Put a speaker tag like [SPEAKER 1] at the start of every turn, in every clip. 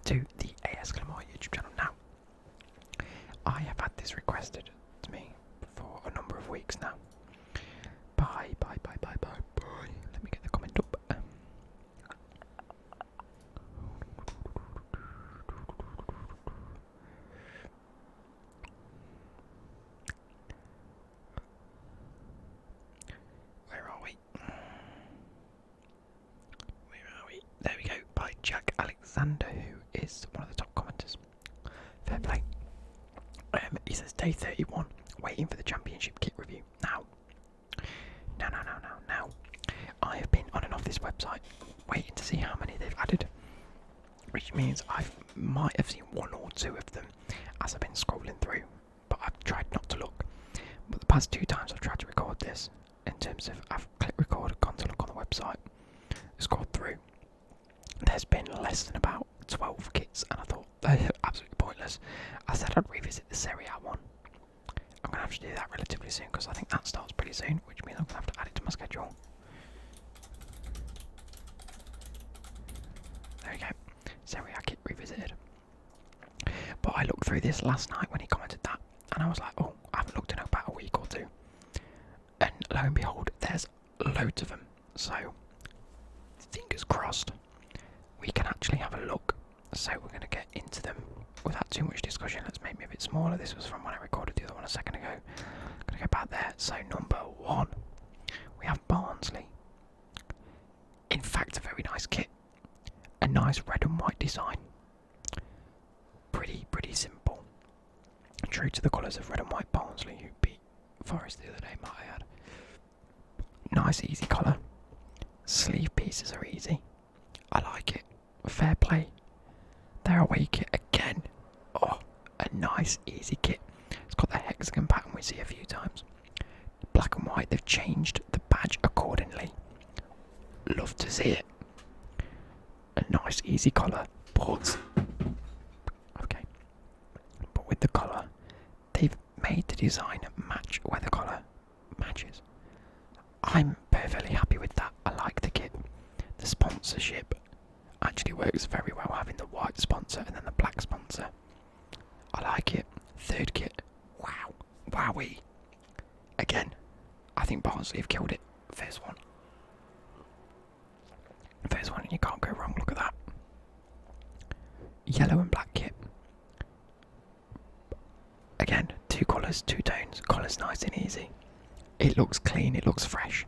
[SPEAKER 1] to the AS Glamour YouTube channel. Now, I have had this requested to me for a number of weeks now. Bye. Let me get the comment up. Where are we? There we go. By Jack Alexander, who is one of the top commenters. Fair play. He says day 31, waiting for the championship kit review. Now, I have been on and off this website, waiting to see how many they've added, which means I might have seen one or two of them as I've been scrolling through, but I've tried not to look. But the past 2 times I've tried to record this, in terms of I've clicked record, gone to look on the website, scrolled through, there's been less than about 12 kits, and I thought they're absolutely pointless. I said I'd revisit the Serie A one. I'm going to have to do that relatively soon because I think that starts pretty soon, which means I'm going to have to add it to my schedule. There we go. Serie A kit revisited. But I looked through this last night when he commented that, and I was like, oh, I haven't looked in about a week or two. And lo and behold, there's loads of them. So, fingers crossed, we can actually have a look. So we're going to get into them without too much discussion. Let's make me a bit smaller. This was from when I recorded the other one a second ago. I'm going to go back there. So number 1, we have Barnsley. In fact, a very nice kit. A nice red and white design. Pretty simple. True to the colours of red and white Barnsley, who beat Forest the other day, might I add. Nice easy collar. Sleeve pieces are easy. I like it. Fair play. Their away kit again. Oh, a nice easy kit. It's got the hexagon pattern we see a few times. Black and white, they've changed the badge accordingly. Love to see it. A nice easy collar. But okay. But with the collar, they've made the design match where the collar matches. I'm perfectly happy with that. I like the kit. The sponsorship actually works very well, having the white sponsor and then the black sponsor. I like it. 3rd kit. Wow. Wowie. Again, I think Barnsley have killed it. First one and you can't go wrong. Look at that. Yellow and black kit. Again, 2 colours, 2 tones. Colours nice and easy. It looks clean, it looks fresh.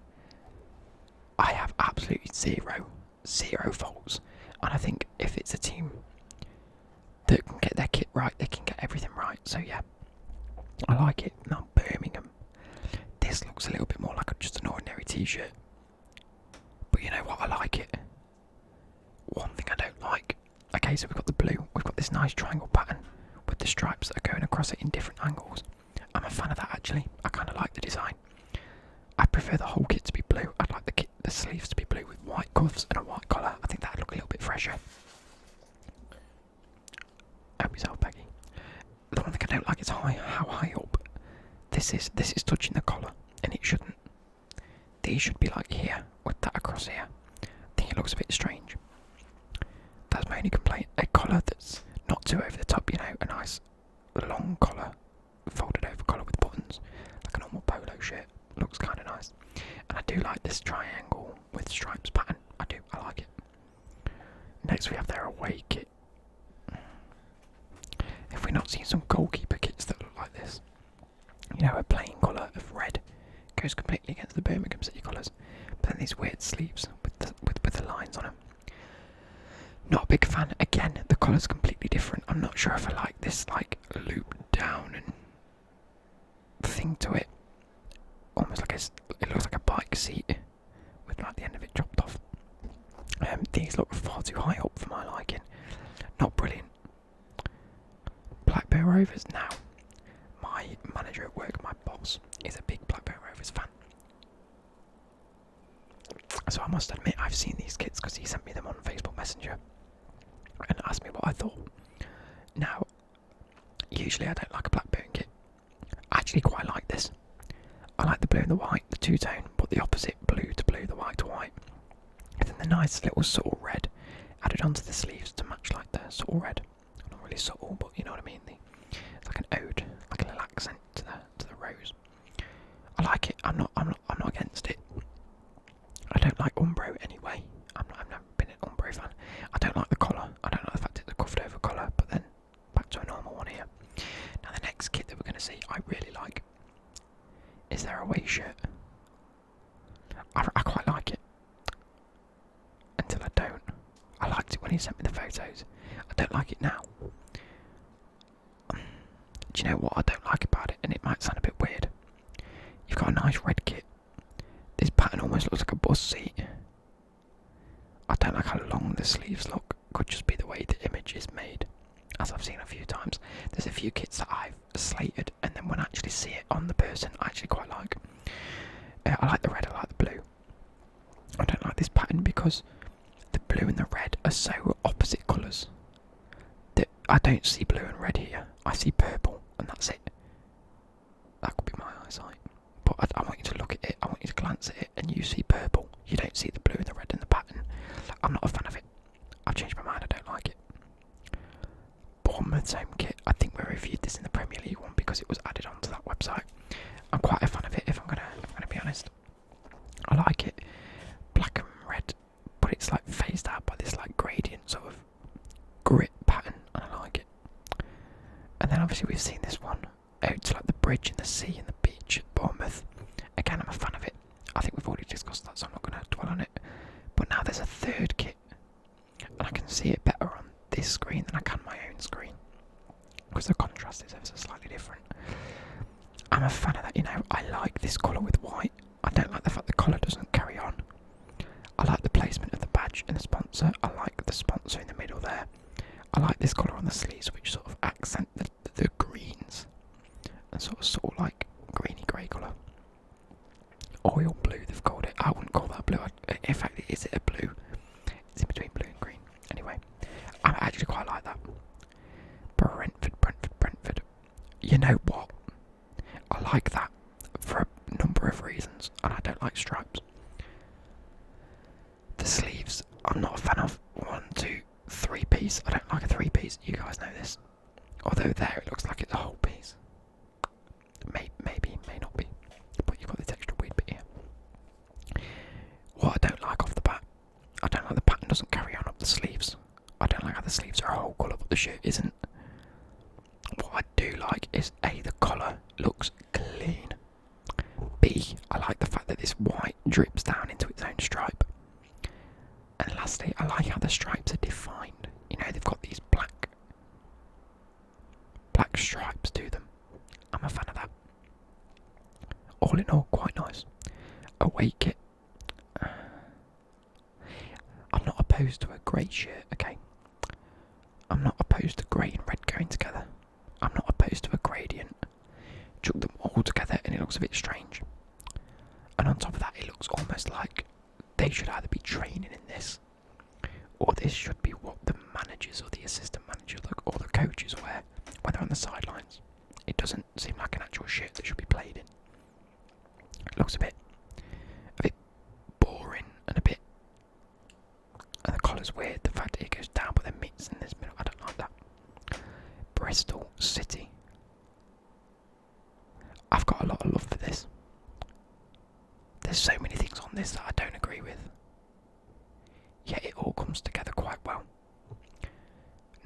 [SPEAKER 1] I have absolutely zero faults. And I think if it's a team that can get their kit right, they can get everything right. So yeah, I like it. Now Birmingham. This looks a little bit more like just an ordinary t-shirt. But you know what, I like it. One thing I don't like. Okay, so we've got the blue. We've got this nice triangle pattern with the stripes that are going across it in different angles. I'm a fan of that actually. I kind of like the design. I prefer the whole kit to be blue. I'd like the sleeves to be blue with white cuffs and a white collar. I think that'd look a little bit fresher. Help yourself, Becky. The one thing I don't like is how high up this is. This is touching the collar, and it shouldn't. These should be like here, with that across here. I think it looks a bit strange. That's my only complaint. A collar that's not too over the top, you know, a nice long collar, folded over collar with buttons, like a normal polo shirt. Looks kind of nice. And I do like this triangle with stripes pattern. I like it. Next we have their away kit. Have we not seen some goalkeeper kits that look like this? You know, a plain colour of red goes completely against the Birmingham City colours. But then these weird sleeves with the lines on them. Not a big fan. Again, the colour's completely different. I'm not sure if I like this like loop down and thing to it. Almost like it looks like a bike seat with like the end of it chopped off. These look far too high up for my liking. Not brilliant. Blackburn Rovers. Now, my manager at work, my boss, is a big Blackburn Rovers fan. So I must admit I've seen these kits because he sent me them on Facebook Messenger and asked me what I thought. Now, usually I don't like a Blackburn kit. I actually quite like this. I like the blue and the white, the 2-tone, but the opposite, blue to blue, the white to white. And then the nice little subtle red added onto the sleeves to match like the subtle red. Not really subtle, but you know what I mean. It's like an ode, like a little accent to the rose. I like it. I'm not against it. I don't like Umbro anyway. I've never been an Umbro fan. I don't like the collar. I don't like the fact it's a cuffed over collar. But then back to a normal one here. Now the next kit that we're going to see, I really like. Is their away shirt? I quite like it. Until I don't. I liked it when he sent me the photos. I don't like it now. Do you know what I don't like about it? And it might sound a bit weird. You've got a nice red kit. This pattern almost looks like a bus seat. I don't like how long the sleeves look. Could just be the way the image is made. As I've seen a few times. There's a few kits that I've slated, and then when I actually see it on the person, I actually quite like. I like the red, I like the blue. I don't like this pattern because the blue and the red are so opposite colours that I don't see blue and red here. I see purple, and that's it. That could be my eyesight. But I want you to look at it, I want you to glance at it, and you see purple. You don't see the blue and the red in the pattern. I'm not a fan of it. I've changed my mind, I don't like it. Bournemouth's home kit, I think we reviewed this in the Premier League one because it was added onto that website. I'm quite a fan of it, if I'm gonna be honest. I like it. Black and red, but it's like phased out by this like gradient sort of grit pattern, and I like it. And then obviously we've seen this one out to like the bridge and the sea and the beach at Bournemouth. Again, I'm a fan of it. I think we've already discussed that, so I'm not going to dwell on it. But now there's a third kit, and I can see it better on this screen than I can my own screen because the contrast is ever so slightly different. I'm a fan of that, you know. I like this colour with white. I don't like the fact the collar doesn't carry on. I like the placement of the badge and the sponsor. I like the sponsor in the middle there. I like this colour on the sleeves, which sort of accent the greens and sort of like greeny grey colour. Oil blue, they've called it. I wouldn't call that blue. In fact, is it a blue? It's in between blue and green. Anyway, I actually quite like that. Brentford. You know what? I like that for a number of reasons, and I don't like stripes. The sleeves, I'm not a fan of. 1, 2, 3 piece. I don't like a 3 piece. You guys know this. Although there it looks like it's a whole piece. Maybe, may not be. But you've got this extra weird bit here. What I don't like off the bat, I don't like the pattern doesn't carry on up the sleeves. I don't like how the sleeves are a whole colour but the shirt isn't. What I do like is A, the collar looks clean. B, I like the fact that this white drips down into its own stripe. And lastly, I like how the stripes are defined. You know, they've got these black stripes to them. I'm a fan of that. All in all, quite nice. Away kit. I'm not opposed to a grey shirt, okay? I'm not opposed to grey and red going together. I'm not opposed to a gradient. Chuck them all together and it looks a bit strange. And on top of that, it looks almost like they should either be training in this, or this should be what the managers or the assistant managers or the coaches wear when they're on the sidelines. It doesn't seem like an actual shirt that should be played in. It looks a bit boring and and the collar's weird. The fact that it goes down but then meets in this middle, I don't like that. Bristol City. I've got a lot of love for this. There's so many things on this that I don't agree with, yet it all comes together quite well.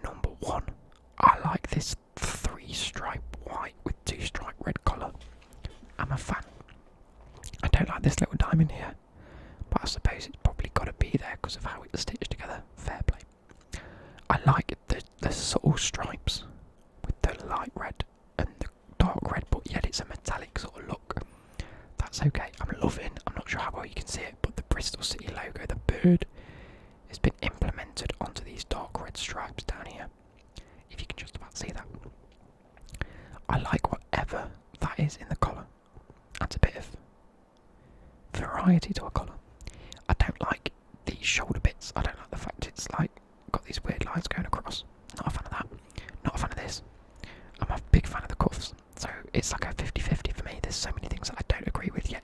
[SPEAKER 1] Number 1, I like this 3-stripe white with 2-stripe red collar. I'm a fan. I don't like this little diamond here, but I suppose it's probably got to be there because of how it's stitched together. Fair play. I like the subtle stripes with the light red and the dark red, but yet it's a metallic sort of look. That's okay. I'm loving, I'm not sure how well you can see it, but the Bristol City logo, the bird, has been implemented onto these dark red stripes down here. If you can just about see that. I like whatever that is in the collar. Adds a bit of variety to a collar. I don't like these shoulder bits. I don't like the fact it's like got these weird lines going across. Not a fan of that. Not a fan of this. I'm a big fan of the cuffs. So it's like a 50-50 for me. There's so many things that I don't agree with, yet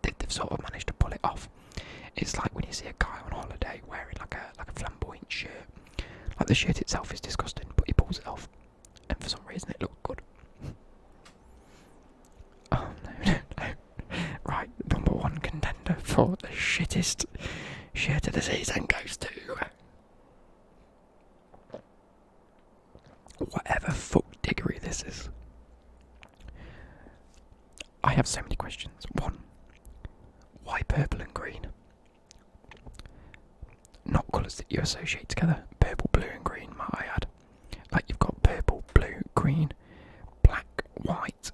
[SPEAKER 1] they've sort of managed to pull it off. It's like when you see a guy on holiday wearing like a flamboyant shirt, like The shirt itself is disgusting, but he pulls it off, and for some reason it looks good. Oh no. Right, number one contender for the shittest shirt of the season goes to whatever fuck diggery this is. I have so many questions. One, why purple and green? Not colours that you associate together. Purple, blue and green, might I add. Like you've got purple, blue, green, black, white,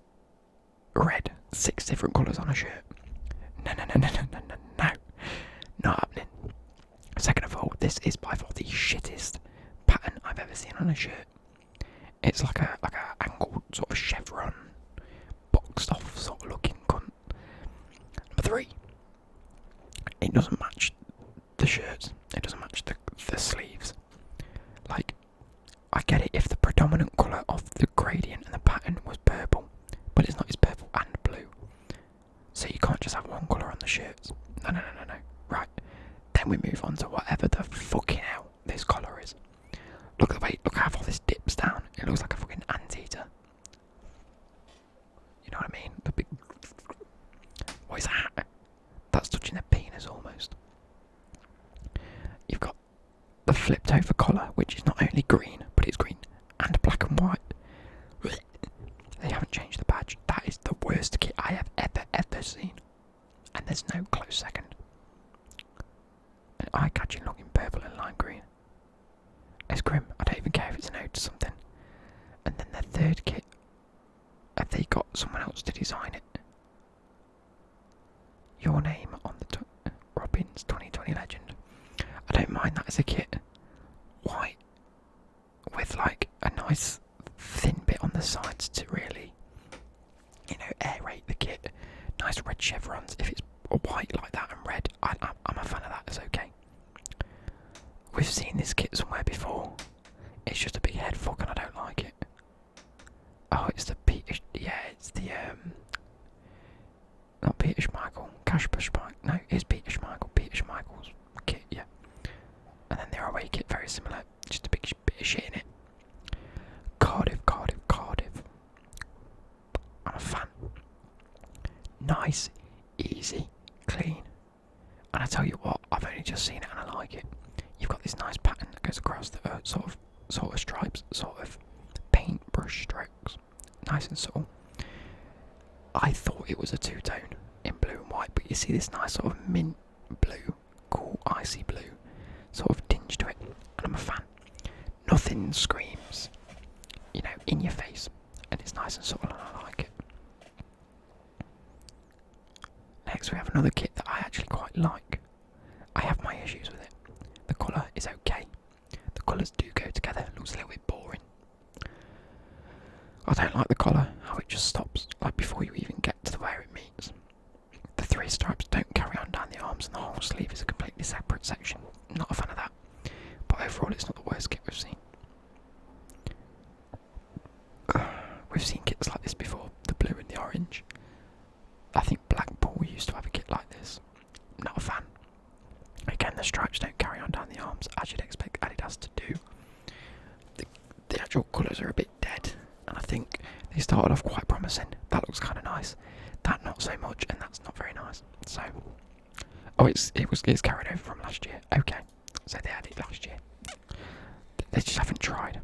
[SPEAKER 1] red. 6 different colours on a shirt. No. Not happening. Second of all, this is by far the shittest pattern I've ever seen on a shirt. It's like a angled sort of chevron, boxed off sort of looking cunt. Number 3, it doesn't match the shirts. It doesn't match the sleeves. Like, I get it if the predominant colour of the gradient and the pattern was purple, but it's not. It's purple and blue. So you can't just have one colour on the shirts. No. Right. Then we move on to whatever the fucking hell this collar is. Look how far this dips down. It looks like a fucking anteater. You know what I mean? The big. What is that? That's touching the penis almost. You've got the flipped over collar, which is not only green, but it's green and black and white. They haven't changed the badge. That is the worst kit I have ever seen. And there's no close second. An eye-catching looking purple and lime green. It's grim. I don't even care if it's an ode to something. And then the third kit. Have they got someone else to design it? Your name on the Robins 2020 legend. I don't mind that as a kit. White. With like a nice thin bit on the sides to really, aerate the kit. Nice red chevrons. If it's white like that and red, I'm a fan of that. It's okay. We've seen this kit somewhere before. It's just a big head fuck and I don't like it. Oh, it's the Peter. Yeah, it's the not Peter Schmeichel. Kasper Schmeichel. No, it's Peter Schmeichel. Peter Schmeichel's kit. Yeah. And then their away kit very similar. Just a big bit of shit in it. Cardiff. I'm a fan. Nice, easy, clean. And I tell you what, I've only just seen it and I like it. You've got this nice pattern that goes across the sort of stripes, sort of paintbrush strokes. Nice and subtle. I thought it was a two-tone in blue and white, but you see this nice sort of mint blue, cool icy blue, sort of tinge to it, and I'm a fan. Nothing screams, in your face, and it's nice and subtle and I like it. Next we have another kit that I actually quite like. I have my issues with it. The colour is okay. The colours do go together. It looks a little bit boring. I don't like the collar, how it just stops, like before you even get to where it meets. The 3 stripes don't carry on down the arms and the whole sleeve is a completely separate section. Not a fan of that. But overall it's not the worst kit we've seen. We've seen kits like this before, the blue and the orange. I think Blackpool used to have a kit like this. Not a fan. Again, the stripes don't carry on down the arms as you'd expect Adidas to do. The actual colours are a bit dead, and I think they started off quite promising. That looks kind of nice. That not so much, and that's not very nice. So, it's carried over from last year. Okay, so they had it last year. They just haven't tried.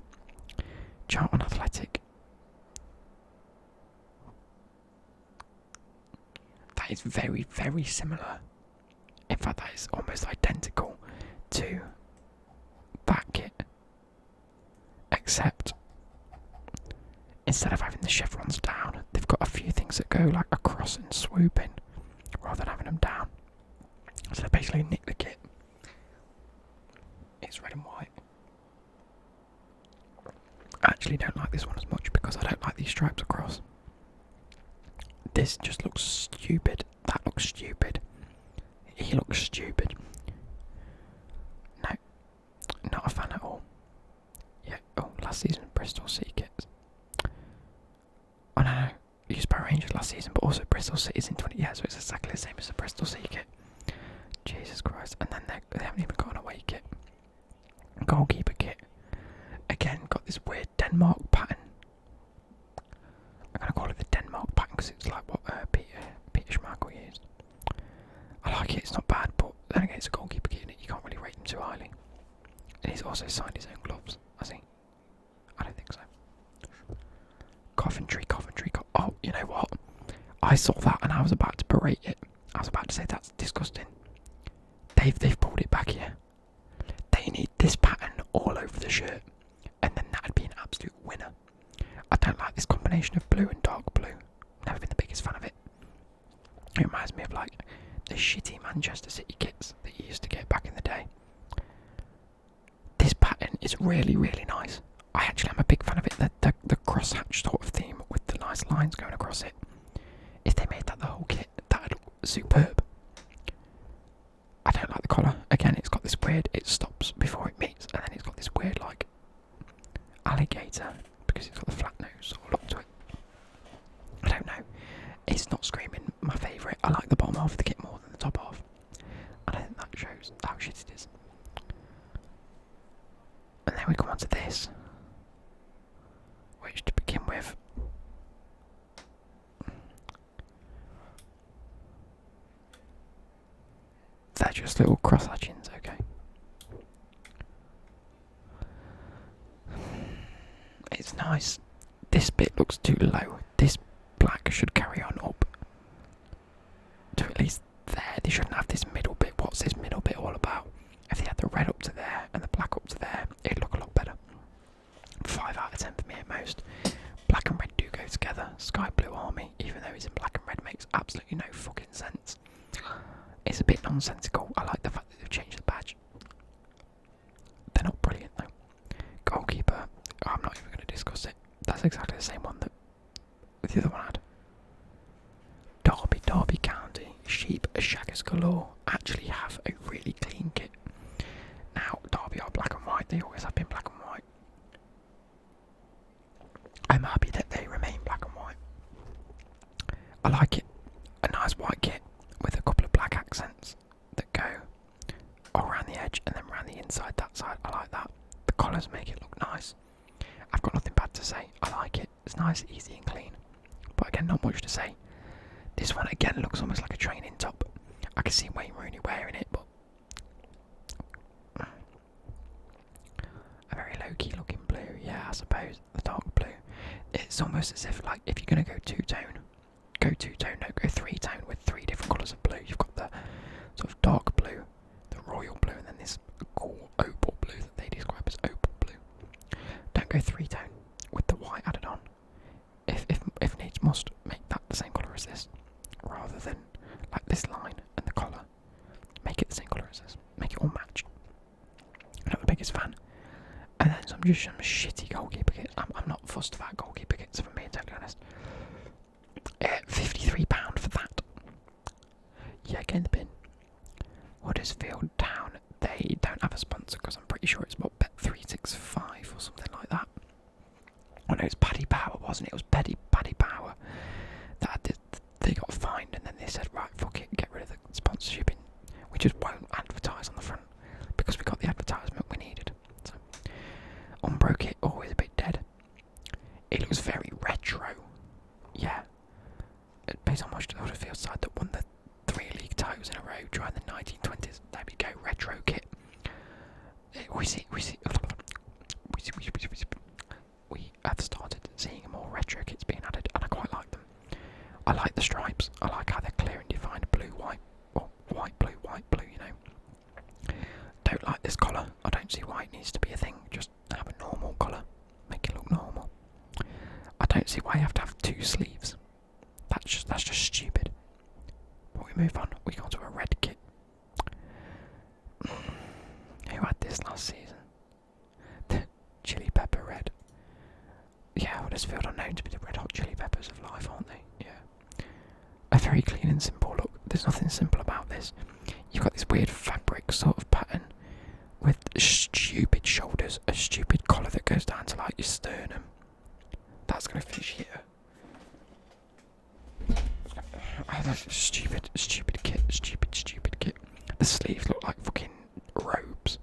[SPEAKER 1] Charlton Athletic. That is very, very similar. In fact, that is almost identical to that kit. Except, instead of having the chevrons down, they've got a few things that go like across and swooping, rather than having them down. So they basically nick the kit. It's red and white. I actually don't like this one as much because I don't like these stripes across. This just looks stupid. That looks stupid. He looks stupid. No, not a fan at all. Yeah, last season Bristol City kits. Oh no, we used Power Rangers last season, but also Bristol City's in 20. Yeah, so it's exactly the same as the Bristol City kit. Jesus Christ. And then they haven't even got an away kit. Goalkeeper Kit. got this weird Denmark pattern. I'm going to call it the Denmark pattern because it's like what Peter Schmeichel used. I like it, it's not bad, but then again it's a goalkeeper kit, you can't really rate him too highly. And he's also signed his own gloves, has he? I don't think so. Coventry. Oh, you know what? I saw that and I was about to berate it. I was about to say that's disgusting. They've pulled it back here. They need this pattern all over the shirt, and then that'd be an absolute winner. I don't like this combination of blue and dark blue. Never been the biggest fan of it. It reminds me of like the shitty Manchester City kits that you used to get back in the day. This pattern is really, really nice. I actually am a big fan of it. The crosshatch sort of theme with the nice lines going across it. If they made that the whole kit, that'd look superb. I don't like the collar. Again, it's got this weird, it stops before it meets, and then it's got this weird like alligator because it's got the flat nose sort of look to it. I don't know. It's not screaming my favourite. I like the bottom half of the kit more than the top half. And I think that shows how shit it is. And then we come on to this, which to begin with, they're just little cross hatchings, okay. It's nice. This bit looks too low. This black should carry on up to at least there. They shouldn't have this middle bit. What's this middle bit all about? If they had the red up to there and the black up to there, it'd look a lot better. 5 out of 10 for me at most. Black and red do go together. Sky blue army, even though he's in black and red, makes absolutely no fucking sense. It's a bit nonsensical. I like the fact that they've changed the badge. They're not brilliant though. Goalkeeper, I'm not even going to discuss it. That's exactly the same one that the other one had. Derby County, sheep, shaggers galore, actually have a really clean kit. Now, Derby are black and white, they always have been black and white. I'm happy that they remain black and white. I like it. A nice white kit with a couple of black accents that go all around the edge and then around the inside, that side. I like that. The colours make it look nice. I've got nothing bad to say. I like it. It's nice, easy and clean. But again, not much to say. This one again looks almost like a training top. I can see Wayne Rooney wearing it, but a very low-key looking blue. Yeah, I suppose. The dark blue. It's almost as if, like, if you're going to go two-tone, go two-tone, no, go three-tone with 3 different colours of blue. You've got the sort of dark blue, the royal blue, and then this cool opal blue that they describe as opal blue. Don't go three-tone with the white added on. If needs must, make that the same colour as this, rather than like this line and the collar. Make it the same colour as this. Make it all match. I'm not the biggest fan. And then some shitty goalkeeper kits. I'm not fussed about goalkeeper kits, for me, to be honest. £53 for that. Yeah, get in the bin. Huddersfield Town. They don't have a sponsor because I'm pretty sure it's what, Bet365 or something like that. Oh no, it's Paddy Power, wasn't it? It was Paddy Power that they got fined, and then they said, right, fuck it, get rid of the sponsorship. We just won't advertise on the front because we got the advertisement we needed. So, Umbro kit, always a bit dead. It looks very retro. Yeah. Based on much of the Huddersfield side that won the 3 league titles in a row during the 1920s. There we go, retro kit. We have started seeing more retro kits being added, and I quite like them. I like the stripes. I like how they're clear and defined, blue, white, or white, blue, you know. Don't like this collar. I don't see why it needs to be a thing. Just have a normal collar. Make it look normal. I don't see why you have to have 2 sleeves. That's just stupid. But we move on. We go to a red kit. Who had this last season? The chili pepper red. Yeah, Huddersfield are known to be the red hot chili peppers of life, aren't they? Yeah. A very clean and simple look. There's nothing simple about this. You've got this weird fabric sort of pattern with stupid shoulders, a stupid collar that goes down to like your sternum. That's going to finish here. Oh, that's stupid kit. The sleeves look like fucking robes.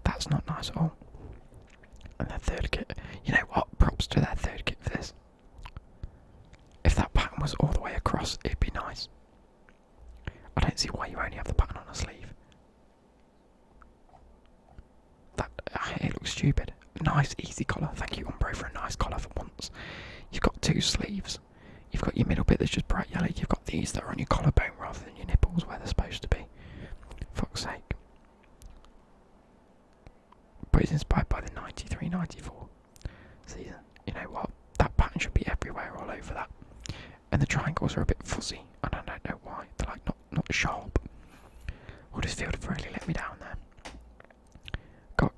[SPEAKER 1] That's not nice at all. And the third kit, Thank you, Umbro, for a nice collar for once. You've got 2 sleeves. You've got your middle bit that's just bright yellow. You've got these that are on your collarbone rather than your nipples where they're supposed to be. Fuck's sake. But it's inspired by the 93-94 season. You know what? That pattern should be everywhere, all over that. And the triangles are a bit fuzzy, and I don't know why. They're like not sharp. Huddersfield have really let me down there.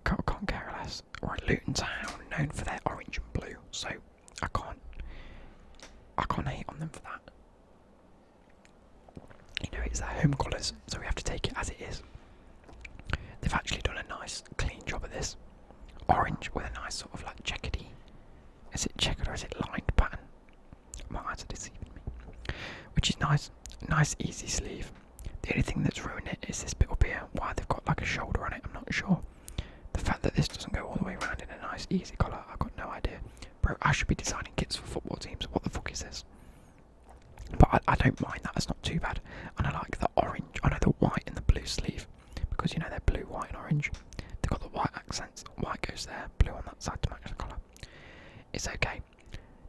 [SPEAKER 1] Can't care less. Right, Luton Town, known for their orange and blue, so I can't hate on them for that. You know, it's their home colours, so we have to take it as it is. They've actually done a nice, clean job of this. Orange with a nice sort of like checkedy. Is it checkered or is it lined pattern? My eyes are deceiving me. Which is nice. Nice, easy sleeve. The only thing that's ruined it is this bit up here. Why they've got like a shoulder on it, I'm not sure. The fact that this doesn't go all the way around in a nice, easy collar, I've got no idea. Bro, I should be designing kits for football teams. What the fuck is this? But I don't mind that. It's not too bad. And I like the orange. I know the white and the blue sleeve. Because, you know, they're blue, white and orange. They've got the white accents. White goes there. Blue on that side to match the collar. It's okay.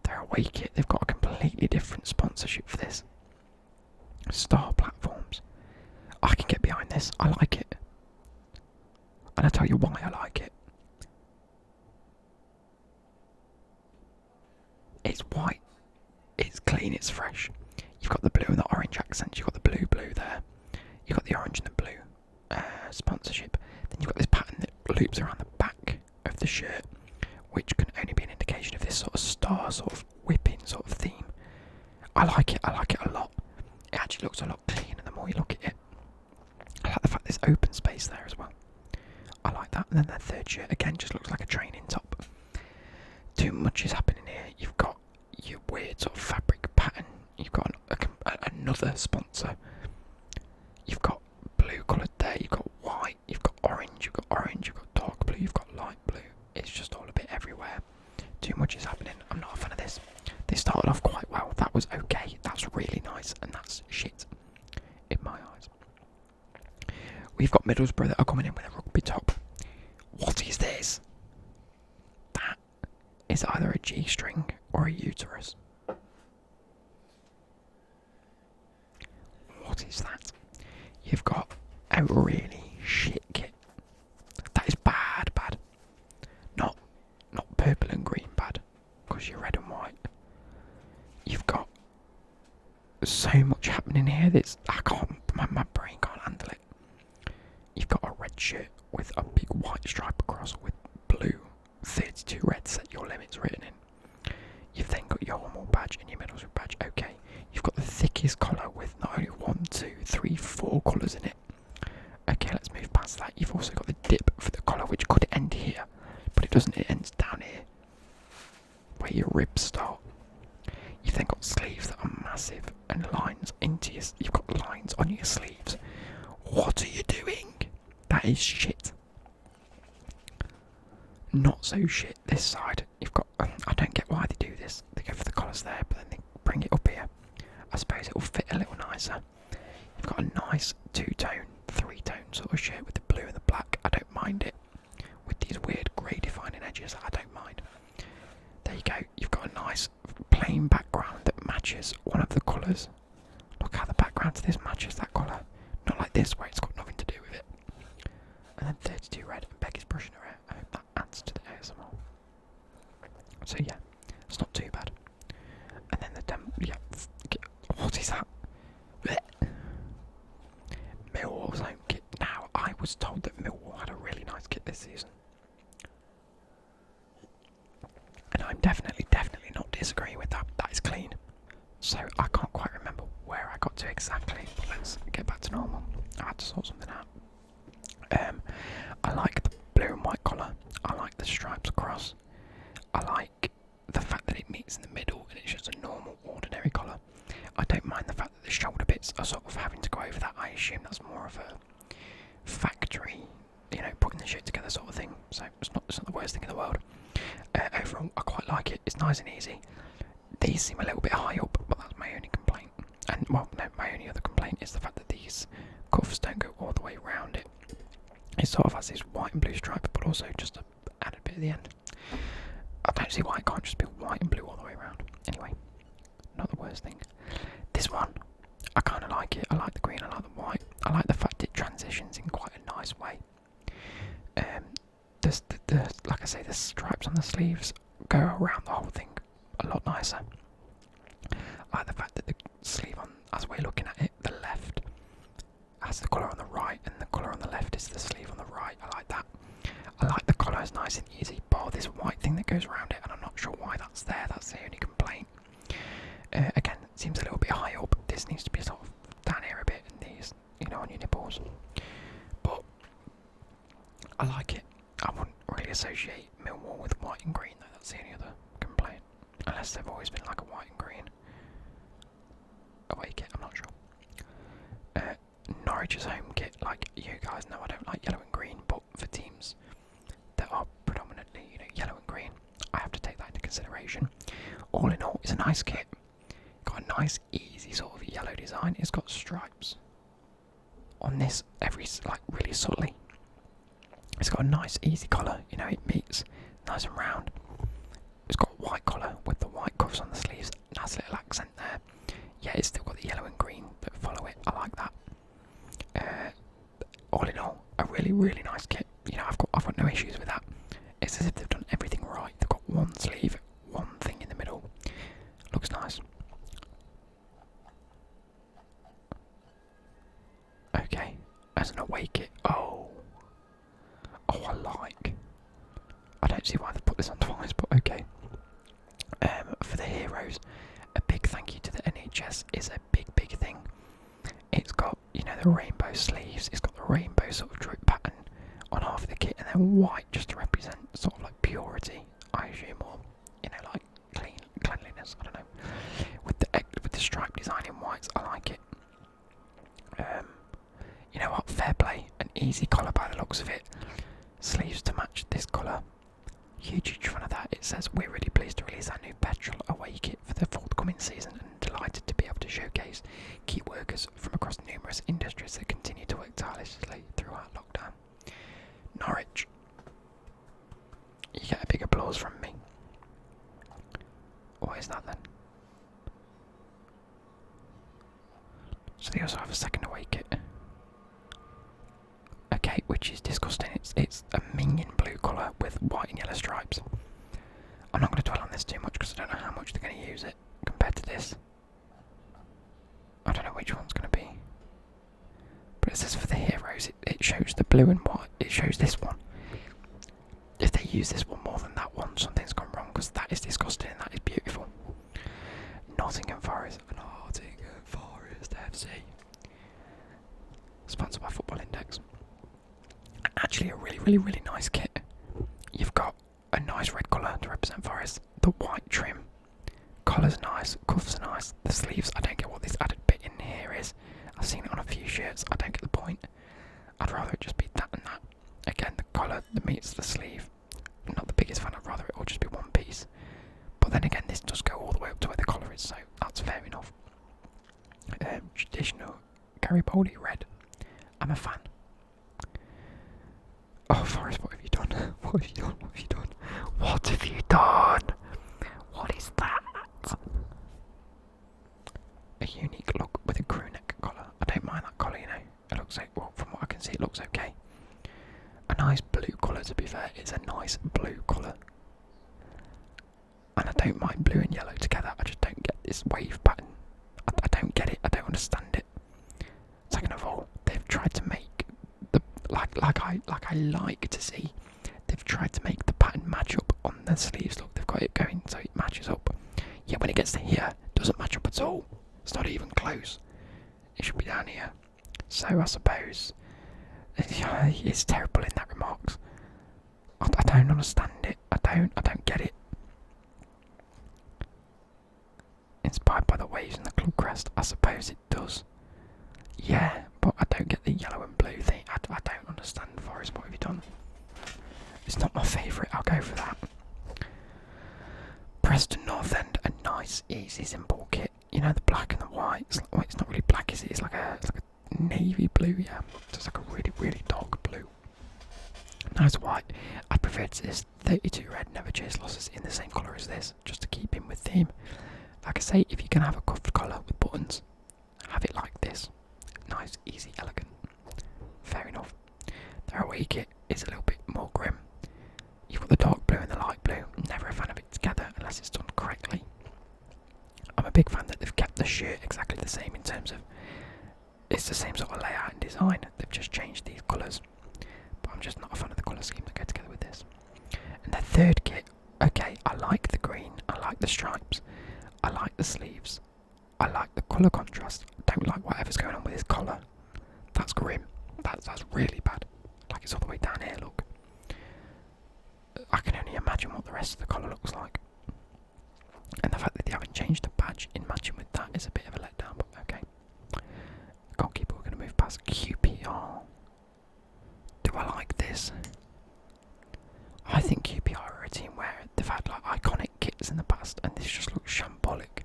[SPEAKER 1] Their away kit, they've got a completely different sponsorship for this. Star platforms. I can get behind this. I like it. And I'll tell you why I like it. It's white. It's clean. It's fresh. You've got the blue and the orange accents. You've got the blue there. You've got the orange and the blue sponsorship. Then you've got this pattern that loops around the back of the shirt, which can only be an indication of this sort of star, sort of whipping sort of theme. I like it a lot. It actually looks a lot cleaner the more you look at it. I like the fact there's open space there as well. I like that. And then their third shirt, again, just looks like a training top. Too much is happening here. You've got your weird sort of fabric pattern. You've got another sponsor. You've got blue coloured there. You've got white. You've got orange. You've got dark blue. You've got light blue. It's just all a bit everywhere. Too much is happening. I'm not a fan of this. They started off quite well. That was okay. That's really nice. And that's shit in my eyes. We've got Middlesbrough that are coming in with a rugby top. What is this? That is either a G-string or a uterus. What is that? You've got a really shit kit. That is bad. Not purple and green bad, because you're red and white. You've got so much happening here that my brain can't handle it. You've got a red shirt with a big white stripe across with blue 32 red set your limits written in. You've then got your Hummel badge and your Middlesbrough badge. Okay, you've got the thickest collar with not only 1, 2, 3, 4 colours in it. Okay, let's move past that. You've also got the dip for the collar, which could end here, but it doesn't. It ends down here, where your ribs start. You've then got sleeves that are massive and lines into your. You've got lines on your sleeves. What are you doing? That is shit. Not so shit this side. You've got. I don't get why they do this. They go for the collars there, but then they bring it up here. I suppose it will fit a little nicer. You've got a nice 2-tone, 3-tone sort of shirt with the blue and the black. I don't mind it. With these weird grey defining edges, I don't mind. There you go. You've got a nice plain background that matches one of the colours. Look how the background to this matches that colour. Not like this where it's got nothing to do with it. And then 32 red and Becky's brushing her hair. I hope that adds to the ASMR. So yeah, it's not too bad. And then what is that? Millwall's home kit. Now, I was told that Millwall had a really nice kit this season. And I'm definitely not disagreeing with that. That is clean. So I can't quite remember where I got to exactly, but let's get back to normal. I had to sort something out. I like the blue and white collar. I like the stripes across. I like the fact that it meets in the middle and it's just a normal, ordinary collar. I don't mind the fact that the shoulder bits are sort of having to go over that. I assume that's more of a factory, putting the shirt together sort of thing. So it's not the worst thing in the world. Overall, I quite like it. It's nice and easy. These seem a little bit high up, but that's my only complaint. And, well, no, my only other complaint is the fact that these cuffs don't go all the way around it. It sort of has this white and blue stripe, but also just an added bit at the end. don't see why it can't just be white and blue all the way around. Anyway, not the worst thing. This one, I kind of like it. I like the green, I like the white. I like the fact it transitions in quite a nice way. Like I say, the stripes on the sleeves go around the whole thing a lot nicer. I like the fact that the sleeve on, as we're looking at it, the left has the colour on the right and the colour on the left is the sleeve on the right. I like that. I like the collar is nice and easy, but this white thing that goes around it, and I'm not sure why that's there, that's the only complaint. Again, it seems a little bit high up. This needs to be sort of down here a bit, and these, on your nipples. But I like it. I wouldn't really associate Millwall with white and green, though. That's the only other complaint. Unless they've always been like a white and green away kit, I'm not sure. Norwich's home kit, like you guys know, I don't like yellow and green, but for teams that are predominantly, yellow and green, I have to take that into consideration. All in all, it's a nice kit. Got a nice, easy sort of yellow design. It's got stripes on this, really subtly. It's got a nice, easy collar. It meets nice and round. It's got a white collar with the white cuffs on the sleeves. Nice little accent there. Yeah, it's still got the yellow and green that follow it. I like that. All in all, a really, really nice kit. I've got no issues with that. It's as if they've done everything right. They've got one sleeve, one thing in the middle. Looks nice. Okay, as an away kit. Oh, I like. I don't see why they put this on twice, but okay. For the heroes, a big thank you to the NHS is a big, big thing. It's got, the rainbow sleeves. It's got the rainbow sort of drip pattern on half of the kit, and then white just to represent sort of like purity, I assume, or like cleanliness. I don't know. With the stripe design in whites, I like it. You know what? Fair play. An easy collar by the looks of it. Sleeves to match this colour. Huge fan of that. It says, "We're really pleased to release our new petrol away kit for the forthcoming season and delighted to be able to showcase key workers from across numerous industries that continue to work tirelessly throughout lockdown." Norwich. You get a big applause from me. What is that then? So they also have a second away kit. Okay, which is disgusting. It's a minion blue colour with white and yellow stripes. I'm not going to dwell on this too much because I don't know how much they're going to use it compared to this. I don't know which one's going to be. But it says for the heroes, it shows the blue and white. It shows this one. If they use this one more than that one, something's gone wrong because that is disgusting and that is beautiful. Nottingham Forest FC. Sponsored by Football Index. Actually a really, really, really nice kit. You've got a nice red colour to represent Forest. The white trim. Collar's nice. Cuffs are nice. The sleeves, I don't get what this added bit in here is. I've seen it on a few shirts. I don't get the point. I'd rather it just be that and that. Again, the collar that meets the sleeve. I'm not the biggest fan. I'd rather it all just be one piece. But then again, this does go all the way up to where the collar is, so that's fair enough. Traditional Garibaldi red. I'm a fan. Oh, Forrest, what have you done? What have you done? What have you done? What have you done? What is that? A unique look with a crew neck collar. I don't mind that collar, It looks like, well, from what I can see, it looks okay. A nice blue colour, to be fair. It's a nice blue colour. And I don't mind blue and yellow together. I just don't get this wave pattern. I don't get it. I don't understand it. Second of all, they've tried to make the like I like to see. They've tried to make the pattern match up on the sleeves. Look, they've got it going so it matches up. Yet when it gets to here, it doesn't match up at all. It's not even close. It should be down here. So I suppose it's terrible in that remarks. I don't understand it. I don't get it. Inspired by the waves and the club crest, I suppose it does. Yeah, but I don't get the yellow and blue thing. I don't understand, Forest. What have you done? It's not my favourite. I'll go for that. Preston North End, a nice, easy, simple kit. The black and the white. It's not really black, is it? It's like a navy blue. Yeah, it's like a really, really dark blue. Nice white. I prefer this 32 red. Never chase losses in the same colour as this, just to keep in with theme. Like I say, if you can have a cuffed collar with buttons, have it like this. Nice, easy, elegant. Fair enough. Their away kit is a little bit more grim. You've got the dark blue and the light blue. Never a fan of it together unless it's done correctly. I'm a big fan that they've kept the shirt exactly the same in terms of it's the same sort of layout and design. They've just changed these colours. But I'm just not a fan of the colour scheme that go together with this. And their third kit, okay, I like the green, I like the stripes, I like the sleeves, I like the colour contrast. I don't like whatever's going on with his collar. That's grim. That's really bad. Like it's all the way down here, look. I can only imagine what the rest of the collar looks like. And the fact that they haven't changed the badge in matching with that is a bit of a letdown, but okay. Goalkeeper, we're going to move past QPR. Do I like this? I think QPR are a team where they've had like iconic kits in the past, and this just looks shambolic.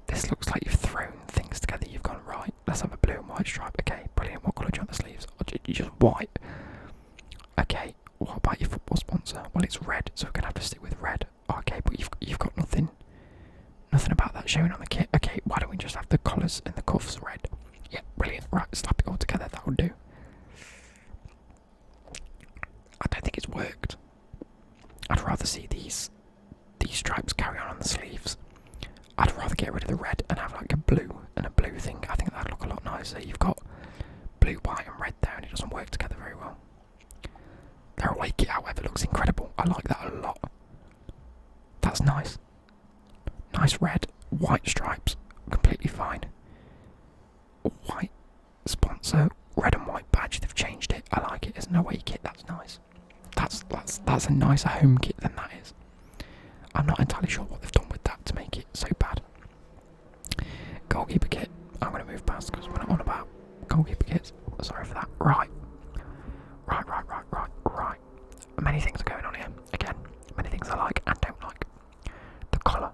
[SPEAKER 1] This looks like you've thrown things together. You've gone, right, let's have a blue and white stripe. Okay, brilliant. What colour do you want the sleeves? Or just white. Okay, what about your football sponsor? Well, it's red, so we're going to have to stick with red. Okay, but you've got nothing about that showing on the kit. Okay, why don't we just have the collars and the cuffs red? Yeah, brilliant. Right, slap it all together. That would do. I don't think it's worked. I'd rather see these stripes carry on the sleeves. I'd rather get rid of the red and have like a blue and a blue thing. I think that'd look a lot nicer. You've got blue, white and red there and it doesn't work together very well. Their away kit, however, looks incredible. I like that a lot. That's nice. Nice red, white stripes, completely fine. White sponsor, red and white badge, they've changed it. I like it as an away kit, that's nice. That's a nicer home kit than that is. I'm not entirely sure what they've done with that to make it so bad. Goalkeeper kit, I'm going to move past because we're not on about goalkeeper kits. Sorry for that. Right. Many things are going on here. Again, many things I like and don't like. The colour.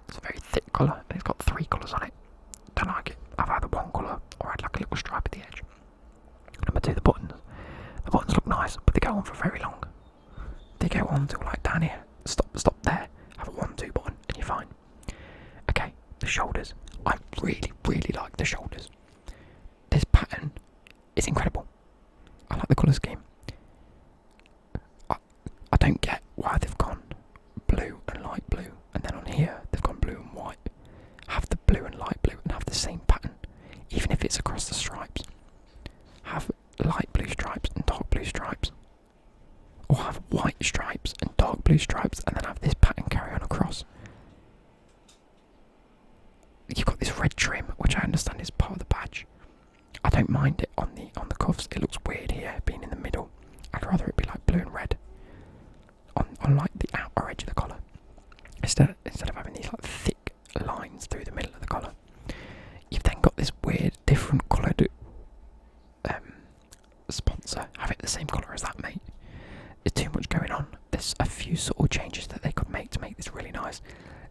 [SPEAKER 1] It's a very thick colour and it's got 3 colours on it. Don't like it. I've either one colour or I'd like a little stripe at the edge. Number 2, the buttons. The buttons look nice, but they go on for very long. They go on till like down here. Stop there. Have a 1-2 button and you're fine. Okay, the shoulders. I really like the shoulders. This pattern is incredible. I like the colour scheme. I don't get why they've gone blue and light blue, and then on here they've gone blue and white. Have the blue and light blue and have the same pattern, even if it's across the stripes. Have light blue stripes and dark blue stripes. Or have white stripes and dark blue stripes and then have this pattern carry on across. You've got this red trim, which I understand is part of the badge. I don't mind it on the cuffs. It looks weird here, being in the middle. I'd rather it be like blue and red on like the outer edge of the collar, instead of having these like thick lines through the middle of the collar. You've then got this weird, different coloured sponsor. Have it the same colour as that, mate. There's too much going on. There's a few subtle changes that they could make to make this really nice.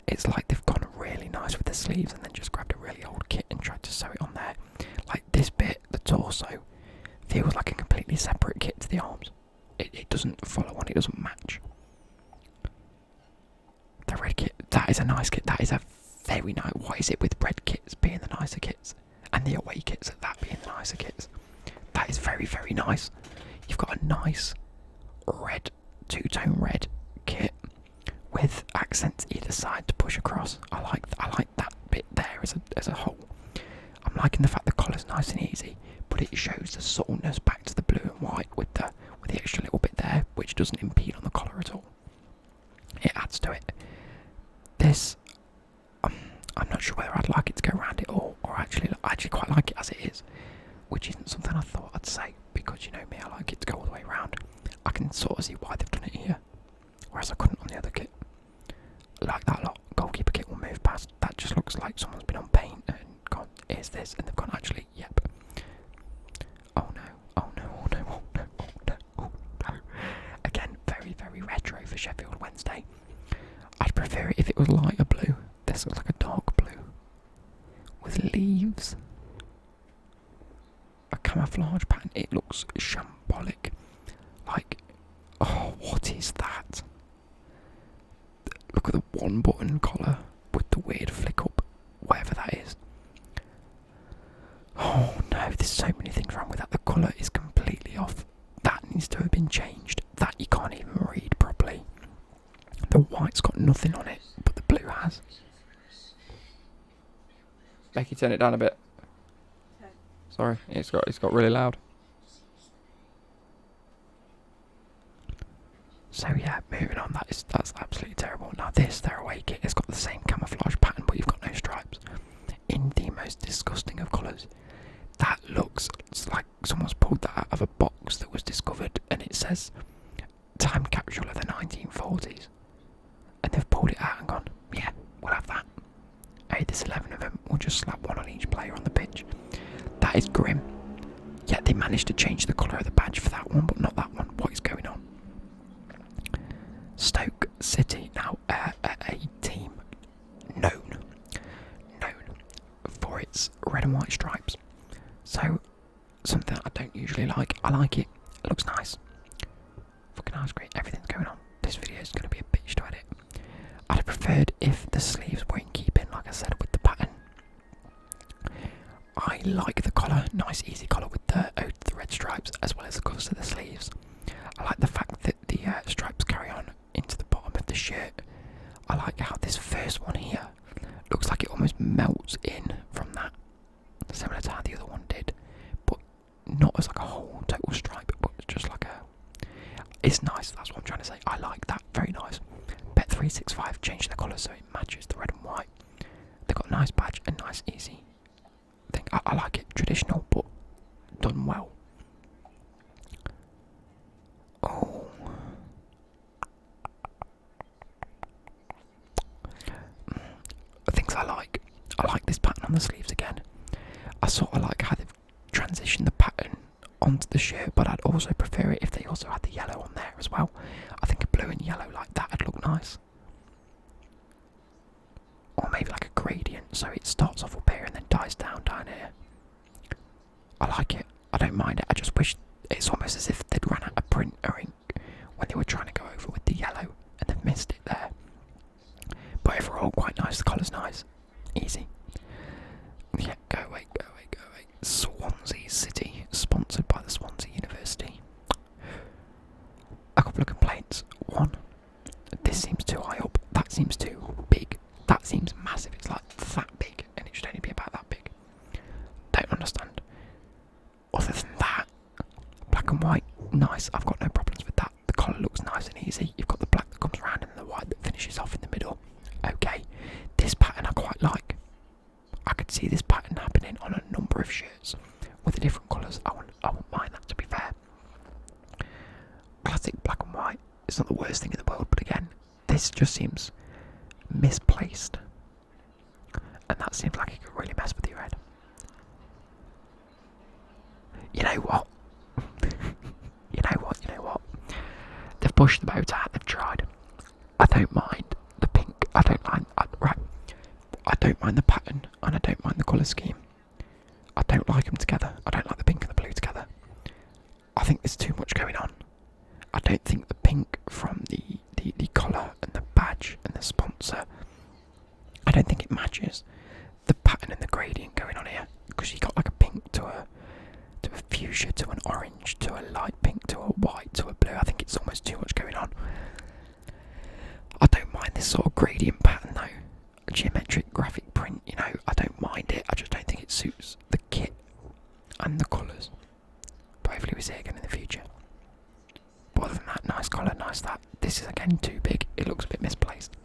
[SPEAKER 1] It's like they've gone really nice with the sleeves and then just grabbed a really old kit and tried to sew it on there. Like this bit, the torso, feels like a completely separate kit to the arms. It doesn't follow on, it doesn't match. The red kit, that is a nice kit. That is a very nice. What is it with red kits being the nicer kits and the away kits at that being the nicer kits? That is very nice. You've got a nice red, 2-tone red kit with accents either side to push across. I like that bit there as a whole. I'm liking the fact the collar's nice and easy, but it shows the subtleness back to the blue and white with the extra little bit there, which doesn't impede on the collar at all. It adds to it. This, I'm not sure whether I'd like it to go around it or I actually quite like it as it is, which isn't something I thought I'd say, because you know me, I like it to go all the way around. I can sort of see why they've done it here, whereas I couldn't on the other kit. I like that a lot. Goalkeeper kit will move past. That just looks like someone's been on paint and gone, here's this, and they've gone, actually, yep. Oh no. Again, very retro for Sheffield Wednesday. I'd prefer it if it was lighter blue. This looks like a dark blue with leaves. A camouflage pattern. It looks shambolic. Like, oh, what is that? Look at the one button collar with the weird flick up, whatever that is. Oh no, there's so many things wrong with that. The colour is completely off. That needs to have been changed. That you can't even read properly. The white's got nothing on it, but the blue has. Becky, turn it down a bit. Sorry, it's got really loud. So yeah, moving on. That's absolutely terrible. Now this, their away kit, has got the same camouflage pattern, but you've got no stripes. In the most disgusting of colours. That looks like someone's pulled that out of a box that was discovered, and it says time capsule of the 1940s. And they've pulled it out and gone, yeah, we'll have that. Hey, there's 11 of them. We'll just slap one on each player on the pitch. That is grim. Yet they managed to change the colour of the badge for that one, but not that one. What is going on? Stoke City, now a team known for its red and white stripes. So, something that I don't usually like. I like it. It looks nice. Fucking ice cream. Everything's going on. This video is going to be a bitch to edit. I'd have preferred if the sleeves were in keeping, like I said, with the pattern. I like the collar. Nice, easy collar with the red stripes, as well as the colours of the sleeves. I like the fact that the stripes carry on into the bottom of the shirt. I like how this first one here looks like it almost melts in from that, similar to how the other one did, but not as like a whole total stripe, but just like a... It's nice, that's what I'm trying to say. I like that, very nice. Bet365 changed the colour so it matches the red and white. They've got a nice badge and nice easy thing. I like it, traditional, but done well. Oh. Things I like. I like this pattern on the sleeves again. I sort of like how they've transitioned the pattern onto the shirt, but I'd also prefer it if they also had the yellow on there as well. I think a blue and yellow like that would look nice. Or maybe like a gradient, so it starts off up here and then dies down here. I like it. I don't mind it. I just wish it's almost as if they'd run out of print or ink when they were trying to go over with the yellow and they've missed it there. But overall, quite nice. The colour's nice. Easy. Yeah, go away. Swansea City, sponsored by the Swansea University. A couple of complaints. One, this seems too high up. That seems too big. That seems massive. It's like that big, and it should only be about that big. Don't understand. Other than that, black and white, nice. I've got no problems with that. The collar looks nice and easy. You've got the black that comes around and the white that finishes off in the middle. Okay, this pattern I quite like. I could see this pattern happening on a number of shirts with the different colours. I wouldn't mind that, to be fair. Classic black and white. It's not the worst thing in the world, but again, this just seems misplaced. And that seems like it could really mess with your head. You know what? You know what? They've pushed the boat out, they've tried. I don't mind the pink. I don't mind the pattern, and I don't mind the colour scheme. I don't like them together. I don't like the pink and the blue together. I think there's too much going on. I don't think the pink from the collar and the badge and the sponsor, I don't think it matches the pattern and the gradient going on here, because you got like a pink to a fuchsia to an orange to a light pink to a white to a blue. I think it's almost too much going on. I don't mind this sort of gradient pattern though. A geometric graphic print, you know, I don't mind it. I just don't think it suits the kit and the colours. But hopefully we see it again in the future. But other than that, nice collar, nice that. This is again too big. It looks a bit misplaced.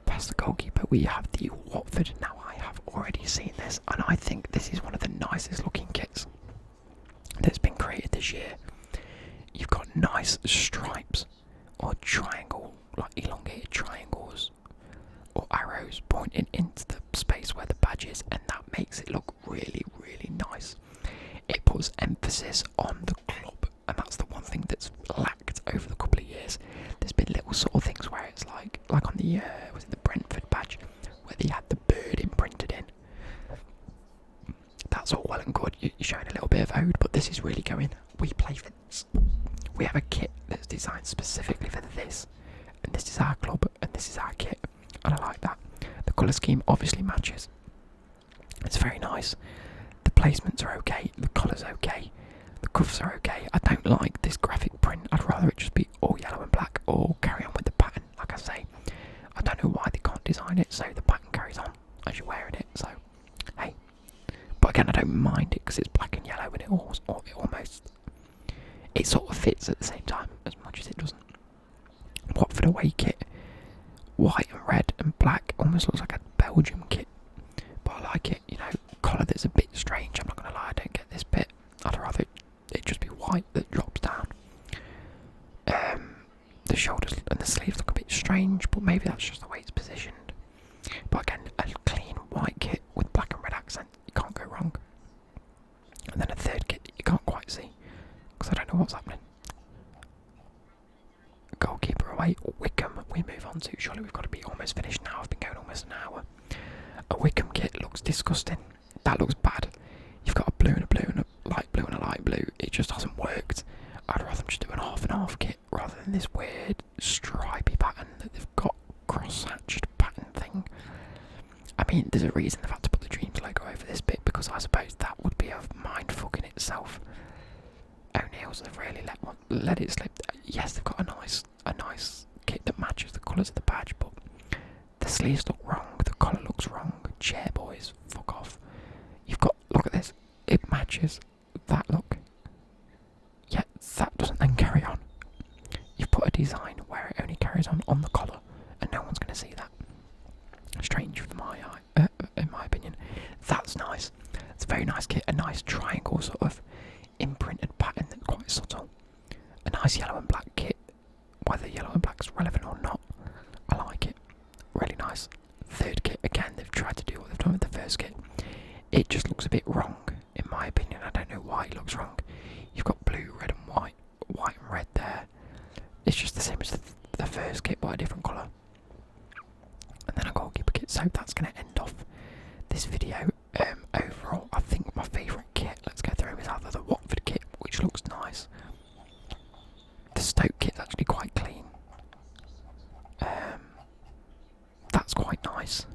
[SPEAKER 1] Past the goalkeeper, we have the Watford. Now I have already seen this, and I think this is one of the nicest looking kits that's been created this year. You've got nice stripes or triangle, like elongated triangles or arrows pointing into the space where the badge is, and that makes it look really, really nice. It puts emphasis on the club, and that's the one thing that's lacked over the couple of years. There's been little sort of things where it's like on the was it the Brentford badge where they had the bird imprinted in. That's all well and good. You're showing a little bit of ode, but this is really going, we play for this. We have a kit that's designed specifically for this, and this is how our club and this is our kit, and I like that. The colour scheme obviously matches. It's very nice. The placements are okay, the colour's okay, the cuffs are okay. I don't like this graphic print. I'd rather it just be all yellow and black or carry on with the pattern. Like I say, I don't know why they can't design it so the pattern carries on as you're wearing it, so hey. But again, I don't mind it because it's black and yellow and it sort of fits at the same time as much as it doesn't. Watford away kit, white and red and black, almost looks like a Belgium kit, but I like it. You know, collar that's a bit strange. I'm not gonna lie, I don't get this bit. I'd rather it just be white that drops down. The shoulders and the sleeves look a bit strange, but maybe that's just the way it's positioned. But again, a clean white kit with black and red accent, you can't go wrong. And then a third kit that you can't quite see because I don't know what's happening. Goalkeeper away, Wickham. We move on to. Surely we've got to be almost finished now. I've been going almost an hour. A Wickham kit looks disgusting. That looks bad. You've got a blue and a blue and a light blue and a light blue. It just hasn't worked. I'd rather just do an half and half kit rather than this weird stripy pattern that they've got, cross-hatched pattern thing. I mean, there's a reason they've had to put the Dreams logo over this bit because I suppose that would be a mindfuck in itself. O'Neill's have really let it slip. Yes, they've got a nice kit that matches the colours of the badge, but the sleeves look wrong, the collar looks wrong. Chair boys, fuck off. Look at this, it matches that look. Yet that doesn't then carry on. You've put a design where it only carries on the collar, and no one's going to see that. Strange for my eye, in my opinion. That's nice. It's a very nice kit, a nice triangle sort of imprinted pattern that's quite subtle. A nice yellow and black kit, whether yellow and black's relevant or not, I like it. Really nice. Third kit, again, they've tried to do what they've done with the first kit. It just looks a bit wrong, in my opinion. I don't know why it looks wrong. You've got blue, red and white and red there. It's just the same as the first kit, but a different colour. And then a goalkeeper kit, so that's going to end off this video. Overall, I think my favourite kit, let's go through, is either the Watford kit, which looks nice. The Stoke kit's actually quite clean. That's quite nice.